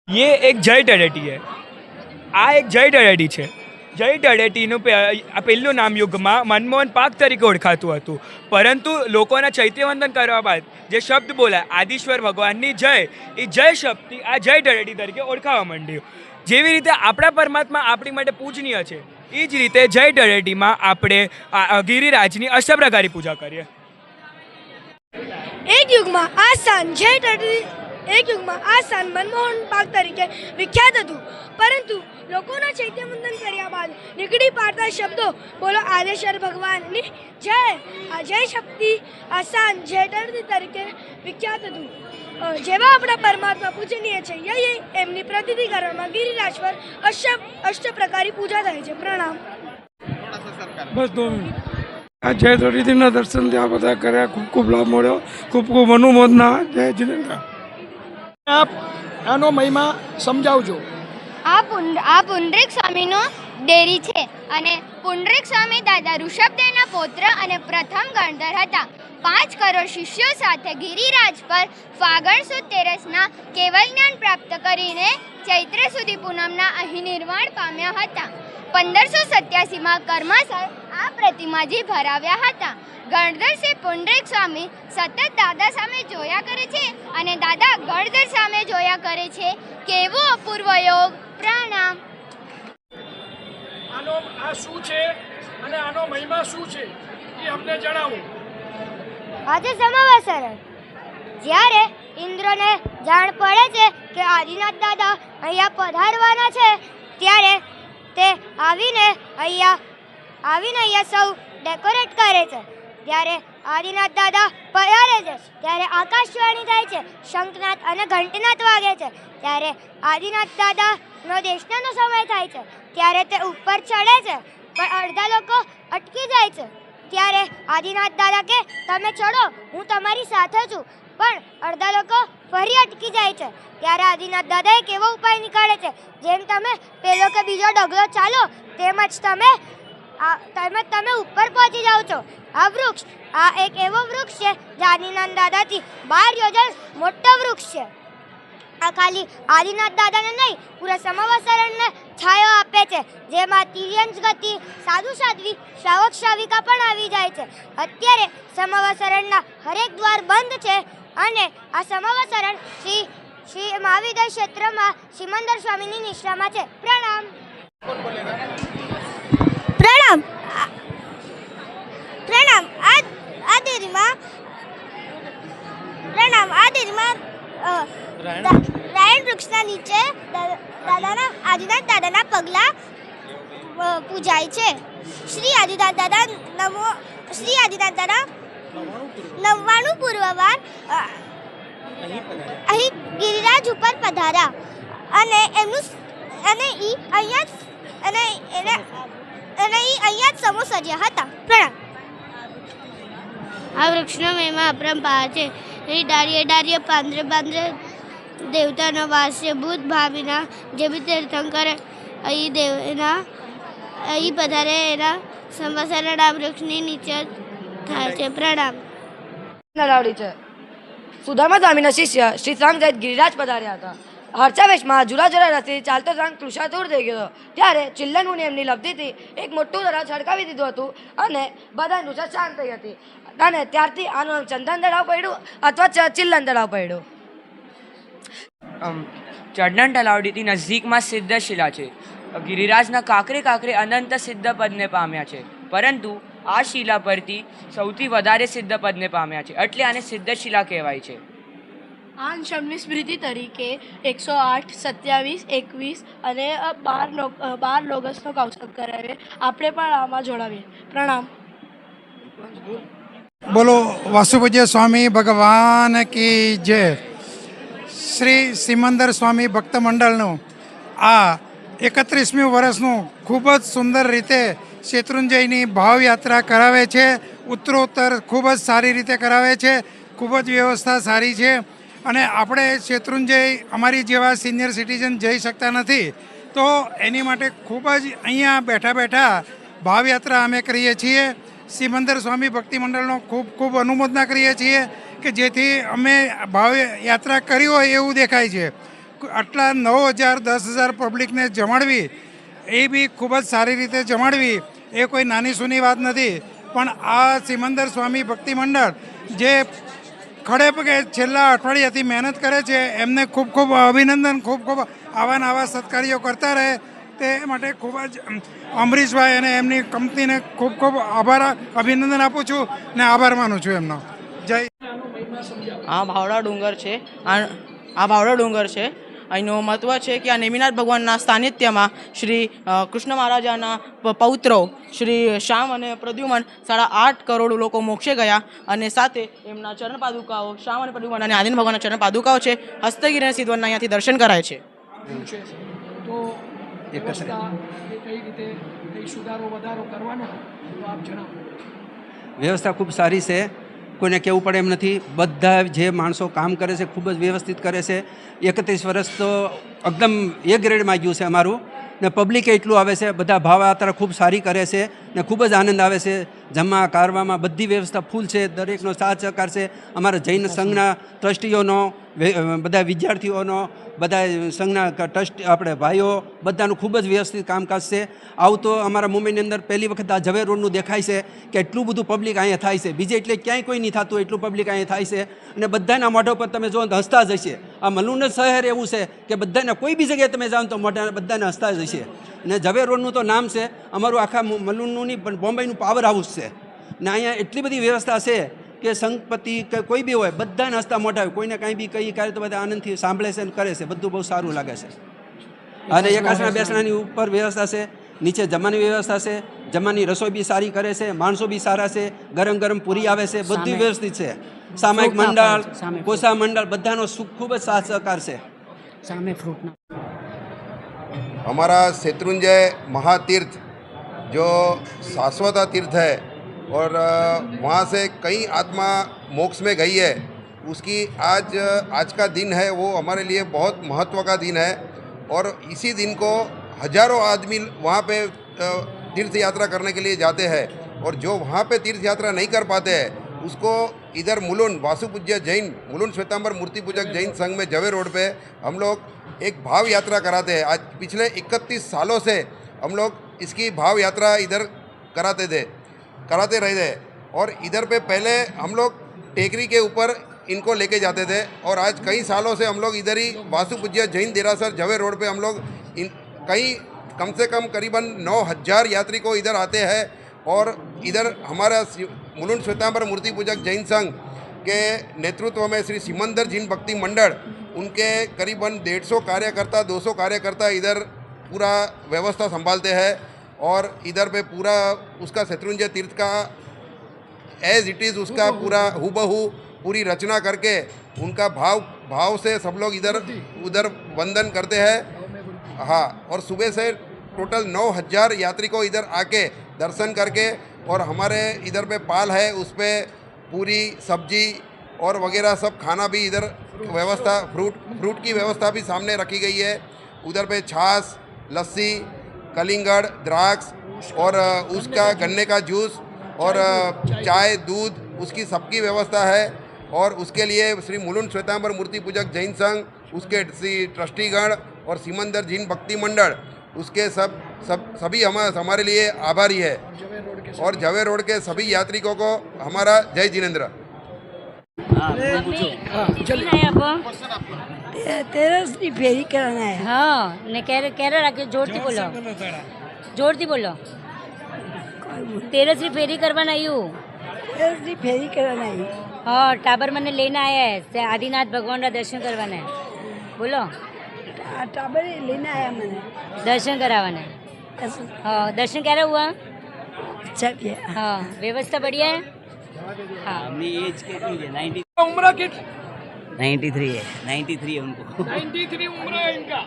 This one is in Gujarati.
ये एक जय तळेटी है। આ એક જય તળેટી છે। જય તળેટીનું પહેલું નામ યુગમાં મનમોહન પાર્ક તરીકે ઓળખાતું હતું, પરંતુ લોકોના ચૈત્યવંદન કરવા બાદ જે શબ્દ બોલાય આદિશ્વર ભગવાનની જય, એ જય શબ્દથી આ જય તળેટી તરીકે ઓળખાવા માંડ્યું। જેવી રીતે આપણા પરમાત્મા આપણી માટે પૂજનીય છે, એ જ રીતે જય તળેટીમાં આપણે ગિરિરાજની અષ્ટપ્રકારી પૂજા કરીએ। એક યુગમાં આ સ્થાન જય તળેટી એક યુગમાં આ સ્થાન મનમોહન પાર્ક તરીકે વિખ્યાત હતું, પરંતુ લોકોના ચૈત્યવંદન કર્યા બાદ નીકળી પાડતા શબ્દો બોલો આદેશ્વર ભગવાનની જય, આ જય શક્તિ આ સ્થાન જય તળેટી તરીકે વિખ્યાત હતું। જેવા આપણા પરમાત્મા પૂજનીય છે, એમની પ્રતિનિધિ કરવામાં ગિરિરાજ પર અષ્ટપ્રકારી પૂજા થાય છે। પ્રણામ। બસ 2 મિનિટ। આ જય તળેટીના દર્શન ત્યાં બધા કર્યા, ખૂબ ખૂબ લાભ મળ્યો, ખૂબ ખૂબ અનુમોદના। જય જિનેન્દ્ર। આપ આનો મહિમા સમજાવજો। આ પુંડરીક સ્વામીનો ડેરી છે અને પુંડરીક સ્વામી દાદા ઋષભદેવના પૌત્ર અને પ્રથમ ગણધર હતા। 5 કરોડ શિષ્યો સાથે ગિરિરાજ પર ફાગણ સુદ તેરસના કેવલ જ્ઞાન પ્રાપ્ત કરીને ચૈત્ર સુધી પૂનમના અહીં નિર્વાણ પામ્યા હતા। 1587માં કર્મસર આ પ્રતિમાજી ભરાવ્યા હતા। ગણધર શ્રી પુંડરીક સ્વામી સતત દાદા સામે જોયા કરે છે અને દાદા ગણધર સામે જોયા કરે છે। કેવો અપૂર્વ યોગ। પ્રણામ। આ શું છે અને આનો મહિમા શું છે એ અમને જણાવો। આજે સમાવસર જ્યારે ઇન્દ્રને જાણ પડે છે કે આદિનાથ દાદા અહીંયા પધારવાના છે, ત્યારે તે આવીને અહીંયા સૌ ડેકોરેટ કરે છે। ત્યારે આદિનાથ દાદા પધારે છે ત્યારે આકાશવાણી થાય છે, શંખનાદ અને ઘંટનાદ વાગે છે। ત્યારે આદિનાથ દાદાનો દેશનાનો સમય થાય છે, ત્યારે તે ઉપર ચડે છે, પણ અડધા લોકો અટકી જાય છે। ત્યારે આદિનાથ દાદા કે તમે ચડો, હું તમારી સાથે છું, પણ અડધા લોકો ફરી અટકી જાય છે। ત્યારે આદિનાથ દાદા એક એવો ઉપાય નીકાળે છે, જેમ તમે પેલો કે બીજો ડગલો ચાલો તેમજ તમે ઉપર પહોંચી જાઓ છો। આ વૃક્ષ એક એવો વૃક્ષ છે જે આદિનાથ દાદાથી 12 યોજન મોટો વૃક્ષ છે। આ ખાલી આદિનાથ દાદાને નહીં, પૂરા સમાવસરણને છાયો આપે છે, જેમાં તિર્યંશ ગતિ, સાધુ સાધ્વી, શ્રાવક શ્રાવિકા પણ આવી જાય છે। અત્યારે સમાવસરણના હરેક દ્વાર બંધ છે અને આ સમાવસરણ શ્રી મહાવિદ્ય ક્ષેત્રમાં સિમંદર સ્વામીની નિશ્રામાં છે। પ્રણામ। આ દેરીમાં રાયણ વૃક્ષના નીચે આદિનાથ દાદાના પગલા પૂજાય છે। શ્રી આદિનાથ દાદા 99 પૂર્વવાર અહીં ગિરિરાજ ઉપર પધાર્યા અને અહીંયા જ સમૂહ સજ્યા હતા। પ્રણામ। આ વૃક્ષનો મહિમા અપરંપાર છે। અહીં ડાળીએ પાંદરે દેવતાનો વાસ છે। ભૂત ભાવિના જે બી તીર્થંકર અહીં પધારે એના સંવત્સરણ આ વૃક્ષની નીચે થાય છે। પ્રણામ। નલાવડી છે। સુદામા સ્વામીના શિષ્ય શ્રી સાંગ સહિત ગિરિરાજ પધાર્યા હતા। હર્ષાવેશમાં જુરા રસ્તે ચાલતો સાંગ કૃષાતુર થઈ ગયો, ત્યારે ચિલ્લન મુનિ એમની લબ્ધિથી એક મોટું તળાવ છલકાવી દીધું હતું અને બધા નુસા શાંત થઈ હતી, અને ત્યારથી આનું નામ ચંદન તળાવ પડ્યું અથવા ચિલ્લન તળાવ પડ્યું। ચંદન તલાવડીથી નજીકમાં સિદ્ધશિલા છે। ગિરિરાજના કાંકરે અનંત સિદ્ધ પદને પામ્યા છે, પરંતુ આ શિલા પરથી સૌથી વધારે સિદ્ધ પદને પામ્યા છે, એટલે આને સિદ્ધશિલા કહેવાય છે। આ શમની સ્મૃતિ તરીકે 108, 27, 21 અને 12 ઓગસ્ટનો કૌશલ કરાવે। આપણે પણ આમાં જોડાવીએ। પ્રણામ। બોલો વાસુપૂજ્ય સ્વામી ભગવાન કી જય। શ્રી સિમંદર સ્વામી ભક્ત મંડળનું આ 31મી વર્ષનું ખૂબ જ સુંદર રીતે શેત્રુંજયની ભાવયાત્રા કરાવે છે। ઉત્તરોત્તર ખૂબ જ સારી રીતે કરાવે છે, ખૂબ જ વ્યવસ્થા સારી છે, અને આપણે શેત્રુંજય અમારી જેવા સિનિયર સિટીઝન જઈ શકતા નથી, તો એની માટે ખૂબ જ અહીંયા બેઠા ભાવયાત્રા અમે કરીએ છીએ। સિમંદર સ્વામી ભક્તિ મંડળનો ખૂબ ખૂબ અનુમોદના કરીએ છીએ કે જેથી અમે ભાવ યાત્રા કરી હોય એવું દેખાય છે। આટલા 9,000 10,000 પબ્લિકને જમાડવી એ બી ખૂબ જ સારી રીતે જમાડવી એ કોઈ નાની સૂની વાત નથી. પણ આ સિમંદર સ્વામી ભક્તિ મંડળ જે ખડે પગે છેલ્લા અઠવાડિયાથી મહેનત કરે છે એમને ખૂબ ખૂબ અભિનંદન. ખૂબ ખૂબ આવા આવા સત્કાર્યો કરતા રહે તે માટે ખૂબ જ અમરીશભાઈ અને એમની કંપનીને ખૂબ ખૂબ આભાર અભિનંદન આપું છું ને આભાર માનું છું એમનો. જય. આ ભાવડા ડુંગર છે. આ ભાવડા ડુંગર છે. અહીંનું મહત્ત્વ છે કે આ નેમિનાથ ભગવાનના સાનિધ્યમાં શ્રી કૃષ્ણ મહારાજાના પૌત્રો શ્રી શ્યામ અને પ્રદ્યુમન 8.5 કરોડ લોકો મોક્ષે ગયા અને સાથે એમના ચરણ પાદુકાઓ શ્યામ અને પ્રદ્યુમન અને આદિન ભગવાનના ચરણ પાદુકાઓ છે. હસ્તગીરી અને સિદ્ધવનના અહીંયાથી દર્શન કરાય છે. તો વ્યવસ્થા એ કઈ રીતે કઈ સુધારો વધારો કરવાનો તો આપ જણાવો. વ્યવસ્થા ખૂબ સારી છે, કોઈને કહેવું પડે એમ નથી. બધા જે માણસો કામ કરે છે ખૂબ જ વ્યવસ્થિત કરે છે. 31 વર્ષ તો એકદમ એ ગ્રેડમાં ગયું છે અમારું ને પબ્લિકે એટલું આવે છે. બધા ભાવયાત્રા ખૂબ સારી કરે છે ને ખૂબ જ આનંદ આવે છે. જમવા કારવામાં બધી વ્યવસ્થા ફૂલ છે. દરેકનો સાથ સહકાર છે. અમારા જૈન સંઘના ટ્રસ્ટીઓનો, બધા વિદ્યાર્થીઓનો, બધા સંઘના ટ્રસ્ટ આપણે ભાઈઓ બધાનું ખૂબ જ વ્યવસ્થિત કામકાજ છે. આવું તો અમારા મુંબઈની અંદર પહેલી વખત આ ઝવેર રોડનું દેખાય છે કે એટલું બધું પબ્લિક અહીંયા થાય છે. બીજે એટલે ક્યાંય કોઈ નહીં થતું એટલું પબ્લિક અહીંયા થાય છે અને બધાના મોઢા પર તમે જો હસતા જ હશે. આ મલુન શહેર એવું છે કે બધાને કોઈ બી જગ્યાએ તમે જાઓ તો મોઢા બધાને હસતા જ હશે. અને ઝવેર રોડનું તો નામ છે અમારું આખા મલુનનું નહીં પણ બોમ્બેનું પાવર હાઉસ છે. ને અહીંયા એટલી બધી વ્યવસ્થા છે કે સંઘપતિ કે કોઈ બી હોય બધાને હસતા મોઢા હોય. કોઈને કાંઈ બી કઈ કરે તો બધા આનંદથી સાંભળે છે અને કરે છે. બધું બહુ સારું લાગે છે. અને એક આસણા બેસણાની ઉપર વ્યવસ્થા છે, નીચે જમવાની વ્યવસ્થા છે. જમવાની રસોઈ બી સારી કરે છે, માણસો બી સારા છે, ગરમ ગરમ પૂરી આવે છે, બધું વ્યવસ્થિત છે. સામાયિક મંડળ, કોસા મંડળ બધાનો ખૂબ જ સાથ સહકાર છે. हमारा शत्रुंजय महातीर्थ जो शाश्वत तीर्थ है और वहाँ से कई आत्मा मोक्ष में गई है, उसकी आज का दिन है वो हमारे लिए बहुत महत्व का दिन है. और इसी दिन को हजारों आदमी वहाँ पे तीर्थ यात्रा करने के लिए जाते हैं. और जो वहाँ पे तीर्थ यात्रा नहीं कर पाते हैं उसको इधर मुलुन वासुपूज्य जैन मुलुन श्वेतांबर मूर्ति पूजक जैन संघ में जवे रोड पे हम लोग एक भाव यात्रा कराते हैं. आज पिछले 31 सालों से हम लोग इसकी भाव यात्रा इधर कराते रहे थे. और इधर पे पहले हम लोग टेकरी के ऊपर इनको लेके जाते थे और आज कई सालों से हम लोग इधर ही वासुपूज्य जैन देरासर जवे रोड पे हम लोग कम से कम करीबन 9,000 यात्री को इधर आते हैं. और इधर हमारा मुलुन श्वेतांबर मूर्ति पूजक जैन संघ के नेतृत्व में श्री सिमंदर जैन भक्ति मंडल उनके करीबन 150 कार्यकर्ता 200 कार्यकर्ता इधर पूरा व्यवस्था संभालते हैं. और इधर पे पूरा उसका शत्रुंजय तीर्थ का एज इट इज़ उसका पूरा हूबहू पूरी रचना करके उनका भाव से सब लोग उधर वंदन करते हैं. हाँ, और सुबह से टोटल 9,000 यात्री को इधर आके दर्शन करके और हमारे इधर पे पाल है उस पर पूरी सब्जी और वगैरह सब खाना भी इधर व्यवस्था फ्रूट की व्यवस्था भी सामने रखी गई है. उधर पे छाछ, लस्सी, कलिंगड़, द्राक्ष और उसका गन्ने का जूस और चाय, दूध उसकी सबकी व्यवस्था है. और उसके लिए श्री मुलुन श्वेतांबर मूर्ति पूजक जैन संघ, उसके श्री ट्रस्टीगण और सिमंदर जैन भक्ति मंडल उसके सभी हमारे लिए आभारी है. और जवे रोड के सभी यात्रिकों को हमारा जय जिनेन्द्र. તેરસની ફેરી કરવાના है. हाँ ने कह रहा कि जोरती बोलो तेरसरी फेरी करवाना आयु. તેરસની ફેરી કરવાના है. हाँ टाबर मैंने लेना आया है से आदिनाथ भगवान का दर्शन करवाना है. बोलो टाबरे लेने आया मैंने दर्शन करावाना है. हाँ दर्शन क्या हुआ? अच्छा किया. हाँ व्यवस्था बढ़िया है. हाँ एज कितनी है? 90 उम्र कितनी? 93 है. 93 है उनको. 93 उम्र है इनका.